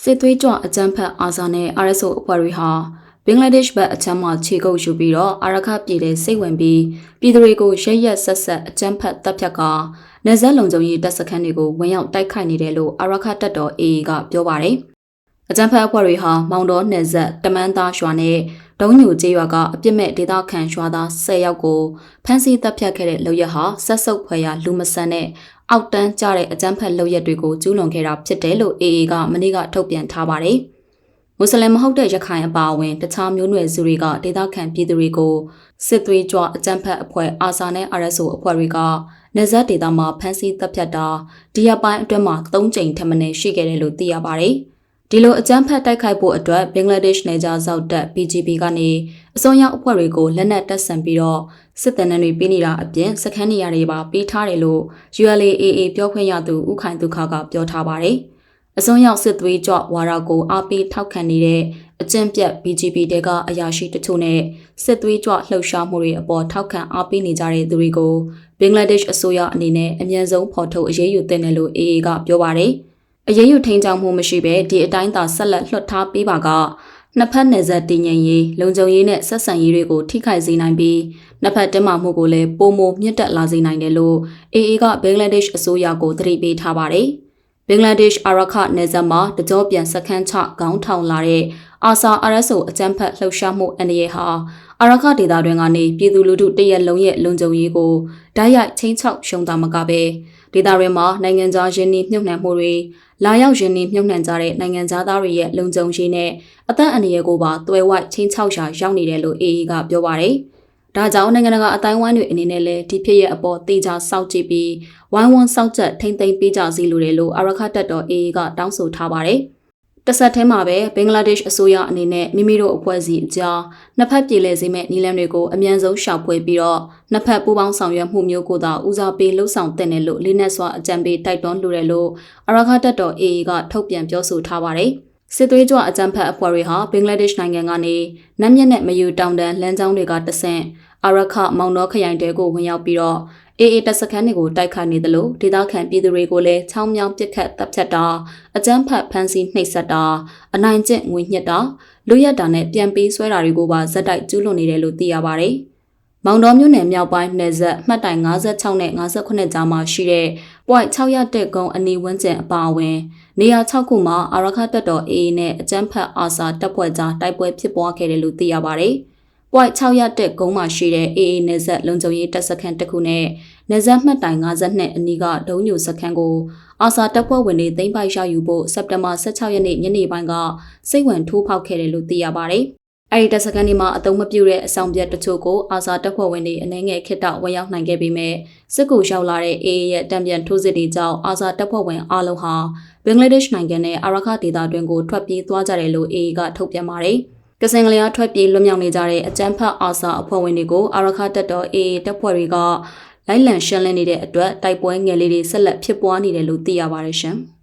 စစ်သွေးကြွအကြမ်းဖက်အာဇာနဲ့ RSO အဖွဲ့တွေဟာဘင်္ဂလားဒေ့ရှ်ဘက်အချမ်းမှာခြေကုပ်ယူပြီးတော့အာရခပြည်တဲ့စိတ်ဝင်ပြီးပြည်သူတွေကိုရရက်ဆက်ဆက်အကြမ်းဖက်တပ်ဖြတ်ကာနယ်စပ်လုံခြုံရေးတပ်စခန်းတွေကိုဝင်ရောက်တိုက်ခိုက်နေတယ်လို့အာရခတပ်တော် AA ကပြောပါတယ်။အကြမ်းဖက်အဖွဲ့တွေဟာမောင်တော်နယ်စပ်တမန်းသားရွာနဲ့ဒုံညိုကျေးရွာကအပြစ်မဲ့ဒေသခံရွာသား10ယောက်ကိုဖမ်းဆီးတပ်ဖြတ်ခဲ့တဲ့လုပ်ရက်ဟာဆက်စုပ်ဖွယ်ရာလူမဆန်တဲ့အောက်တန်းကျတဲ့အကြမ်းဖက်လုပ်ရက်တွေကိုကျူးလွန်ခဲ့တာဖြစ်တယ်လို့ AA ကမနေ့ကထုတ်ပြန်ထားပါတယ်။မွတ်စလင်မဟုတ်တဲ့ရခိုင်အပါအဝင်တခြားမျိုးနွယ်စုတွေကဒေသခံပြည်သူတွေကိုစစ်သွေးကြွအကြမ်းဖက်အဖွဲ့အာဇာနဲ့ RSO အဖွဲ့တွေကနယ်စပ်ဒေသမှာဖမ်းဆီးတပ်ဖြတ်တာဒီရက်ပိုင်းအတွင်းမှာ3ကြိမ်ထပ်မံရှိခဲ့တယ်လို့သိရပါတယ်။ဒီလိုအကြမ်းဖက်တိုက်ခိုက်ဖို့အတွက်ဘင်္ဂလားဒေ့ရှ်နယ်ခြားစောင့်တပ် BGP ကနေအစုံရောက်အဖွဲ့တွေကိုလက်နက်တပ်ဆင်ပြီးတော့စစ်တပ်တွေပေးနေတာအပြင်စခန်းနေရာတွေပါပေးထားတယ်လို့ ULA/AA ပြောခွင့်ရသူဦးခိုင်ဒုက္ခကပြောထားပါတယ်။အစုံရောက်စစ်သွေးကြွဝါဒကိုအားပေးထောက်ခံနေတဲ့အကျင့်ပြတ် BGP တဲကအရာရှိတချို့နဲ့စစ်သွေးကြွလှုပ်ရှားမှုတွေအပေါ်ထောက်ခံအားပေးနေကြတဲ့သူတွေကိုဘင်္ဂလားဒေ့ရှ်အစိုးရအနေနဲ့အမြန်ဆုံးဖော်ထုတ်အရေးယူသင့်တယ်လို့ AA ကပြောပါတယ်။အရေးယူထိန်းချောင်းမှုမရှိဘဲဒီအတိုင်းသာဆက်လက်လွှတ်ထားပေးပါကနှစ်ဖက်နယ်စပ်တည်ငြိမ်ရေးလုံခြုံရေးနဲ့ဆက်ဆံရေးတွေကိုထိခိုက်စေနိုင်ပြီးနှစ်ဖက်တင်းမာမှုကိုလည်းပိုမိုမြင့်တက်လာစေနိုင်တယ်လို့ AA ကဘင်္ဂလားဒေ့ရှ်အစိုးရကိုသတိပေးထားပါတယ်။ဘင်္ဂလားဒေ့ရှ်အာရခနယ်စပ်မှာတကြောပြန်စခန်းချခေါင်းထောင်လာတဲ့အာဆာ RSO အကြမ်းဖက်လှုပ်ရှားမှုအန္တရာယ်ဟာအာရခဒေသတွင်ကနေပြည်သူလူထုတရက်လုံးရဲ့လုံခြုံရေးကိုဓာတ်ရိုက်ချင်းချောက်ရှုံတာမကပဲဒေသတွင်မှာနိုင်ငံခြားရင်းနှီးမြှုပ်နှံမှုတွေလာရောက်ရင်းနှီးမြှုပ်နှံကြတဲ့နိုင်ငံသားတွေရဲ့လုံခြုံရေးနဲ့အသက်အန္တရာယ်ကိုပါတွယ်ဝိုက်ချင်းချောက်ရာရောက်နေတယ်လို့ AA ကပြောပါတယ်။ဒါကြောင့်နိုင်ငံတကာအတိုင်းဝိုင်းတွေအနေနဲ့လည်းဒီဖြစ်ရဲ့အပေါ်တေချာစောင့်ကြည့်ပြီးဝိုင်းဝန်းစောင့်ကြပ်ထိမ့်သိမ်းပေးကြစီလိုတယ်လို့အာရခတပ်တော် AA ကတောင်းဆိုထားပါတယ်။တစ်ဆက်တည်းမှာပဲဘင်္ဂလားဒေ့ရှ်အစိုးရအနေနဲ့မိမိတို့အဖွဲ့အစည်းအကြားနှစ်ဖက်ပြည်လဲစေမဲ့နည်းလမ်းတွေကိုအမြန်ဆုံးရှာဖွေပြီးတော့နှစ်ဖက်ပူးပေါင်းဆောင်ရွက်မှုမျိုးကိုသာဦးစားပေးလှုံ့ဆော်တဲ့လို့လေးနက်စွာအကြံပေးတိုက်တွန်းလိုတယ်လို့အာရခတပ်တော် AA ကထုတ်ပြန်ပြောဆိုထားပါတယ်။စစ်သွေးကြွအကြမ်းဖက်အဖွဲ့တွေဟာဘင်္ဂလားဒေ့ရှ်နိုင်ငံကနေနမ်းမြက်နဲ့မယူတောင်တန်းလမ်းကြောင်းတွေကတဆင့်အာရခမောင်တော်ခရိုင်တဲကိုဝင်ရောက်ပြီးတော့AA တပ်စခန်းတွေကိုတိုက်ခိုက်နေသလိုဒေသခံပြည်သူတွေကိုလည်းချောင်းမြောင်းပစ်ခတ်တပ်ဖြတ်တာအကြမ်းဖက်ဖမ်းဆီးနှိပ်စက်တာအနိုင်ကျင့်ငွေညှစ်တာလူရက်တာနဲ့ပြန်ပေးဆွဲတာတွေကိုပါဇက်တိုက်ကျူးလွန်နေတယ်လို့သိရပါတယ်။မောင်တော်မြို့နယ်မြောက်ပိုင်းနယ်စပ်မှတ်တိုင်56နဲ့58ကြားမှာရှိတဲ့ point 601ကုန်းအနီးဝန်းကျင်အပါအဝင်နေရာ6ခုမှာအာရခတပ်တော် AA နဲ့အကြမ်းဖက်အာဆာတပ်ဖွဲ့ကြားတိုက်ပွဲဖြစ်ပွားခဲ့တယ်လို့သိရပါတယ်။ point 601ကုန်းမှာရှိတဲ့ AA နယ်စပ်လုံခြုံရေးတပ်စခန်းတစ်ခုနဲ့နယ်စပ်မှတ်တိုင်52အနီးကဒုံညိုစခန်းကိုအာဆာတပ်ဖွဲ့ဝင်တွေသိမ်းပိုက်ရယူဖို့စက်တင်ဘာ16ရက်နေ့ညနေပိုင်းကစိတ်ဝင်ထိုးဖောက်ခဲ့တယ်လို့သိရပါတယ်။အဲဒီတပ်စခန်းဒီမှာအသုံးမပြုတဲ့အဆောင်ပြတ်တချို့ကိုအာဆာတပ်ဖွဲ့ဝင်တွေအနေငယ်ခစ်တော့ဝင်ရောက်နိုင်ခဲ့ပေမဲ့စစ်ကူရောက်လာတဲ့ AA ရဲ့တံပြန်ထိုးစစ်တွေကြောင့်အာဆာတပ်ဖွဲ့ဝင်အလုံးဟာဘင်္ဂလားဒေ့ရှ်နိုင်ငံနဲ့အာရခဒေသတွင်းကိုထွက်ပြေးသွားကြတယ်လို့ AA ကထုတ်ပြန်ပါတယ်။ကစင်ကလျာထွက်ပြေးလွတ်မြောက်နေကြတဲ့အကြမ်းဖက်အာဆာအဖွဲ့ဝင်တွေကိုအာရခတပ်တော် AA တပ်ဖွဲ့တွေကလိုက်လံရှင်းလင်းနေတဲ့အတွက်တိုက်ပွဲငယ်လေးတွေဆက်လက်ဖြစ်ပွားနေတယ်လို့သိရပါတယ်ရှင်။